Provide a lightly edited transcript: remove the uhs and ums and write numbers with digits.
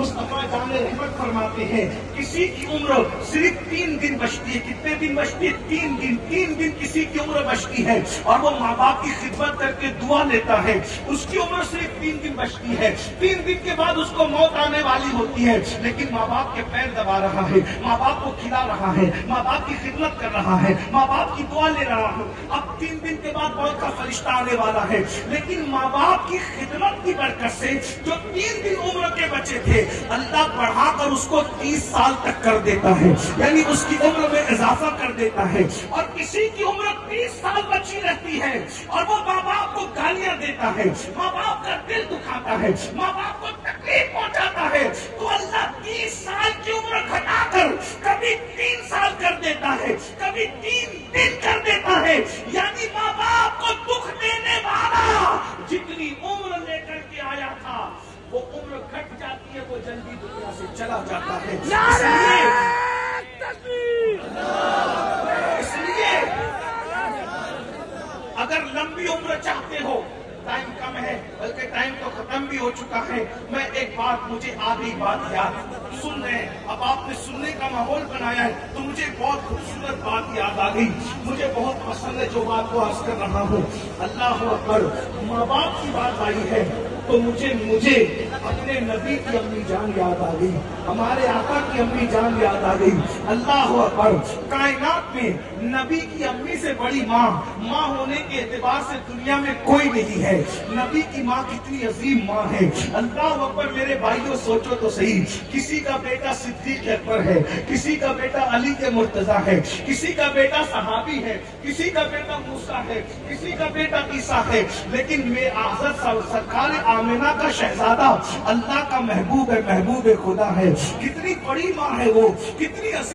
मुस्तफा जाने रहमत फरमाते हैं, किसी की उम्र सिर्फ 3 दिन बचती है। कितने दिन बचती है? 3 दिन। 3 दिन किसी की उम्र बचती है और वो माँ बाप की खिदमत करके दुआ लेता है, उसकी उम्र सिर्फ 3 दिन बचती है। 3 दिन के बाद उसको मौत आने वाली होती है, लेकिन माँ बाप के पैर दबा रहा है, माँ बाप को खिला रहा है, माँ बाप की खिदमत कर रहा है, माँ बाप की दुआ ले रहा है। अब 3 दिन के बाद मौत का फरिश्ता आने वाला है, लेकिन माँ बाप की खिदमत की बरकत से जो 3 दिन उम्र के बचे थे, अल्लाह बढ़ाकर उसको 30 साल तक कर देता है, यानी उसकी उम्र में इजाफा कर देता है। और किसी की उम्र 30 साल बची रहती है और वो माँ बाप को गालियां देता है, माँ बाप का दिल दुखाता है, माँ बाप को तकलीफ पहुंचाता है, तो अल्लाह 30 साल की उम्र घटाकर कभी 3 साल कर देता है, कभी 3 दिन कर देता है। यानी माँ बाप को दुख देने वाला जितनी उम्र लेकर के आया था, वो उम्र घट जाती है, वो जल्दी दुनिया से चला जाता है। इसलिए अगर लंबी उम्र चाहते हो, टाइम कम है, बल्कि टाइम तो खत्म भी हो चुका है। मैं एक बात, मुझे आधी बात याद, सुन रहे हैं, अब आपने सुनने का माहौल बनाया है, तो मुझे बहुत खूबसूरत बात याद आ गई, मुझे बहुत पसंद है जो बात को अर्ज कर रहा हूँ। अल्लाह अकबर, माँ बाप की बात आई है तो मुझे अपने नबी की अम्मी जान याद आ गई, हमारे आका की अम्मी जान याद आ गई। अल्लाह अकबर, कायनात में नबी की अम्मी से बड़ी माँ होने के एतबार से दुनिया में कोई नहीं है। नबी की माँ कितनी अजीम माँ है। अल्लाह अकबर, मेरे भाइयों सोचो तो सही, किसी का बेटा सिद्दीक अकबर है, किसी का बेटा अली के मुर्तजा है, किसी का बेटा सहाबी है, किसी का बेटा मूसा है, किसी का बेटा ईसा है, लेकिन मैं आज़त सरकार आमिना का शहजादा अल्लाह का महबूब है, महबूब खुदा है। कितनी बड़ी माँ है वो, कितनी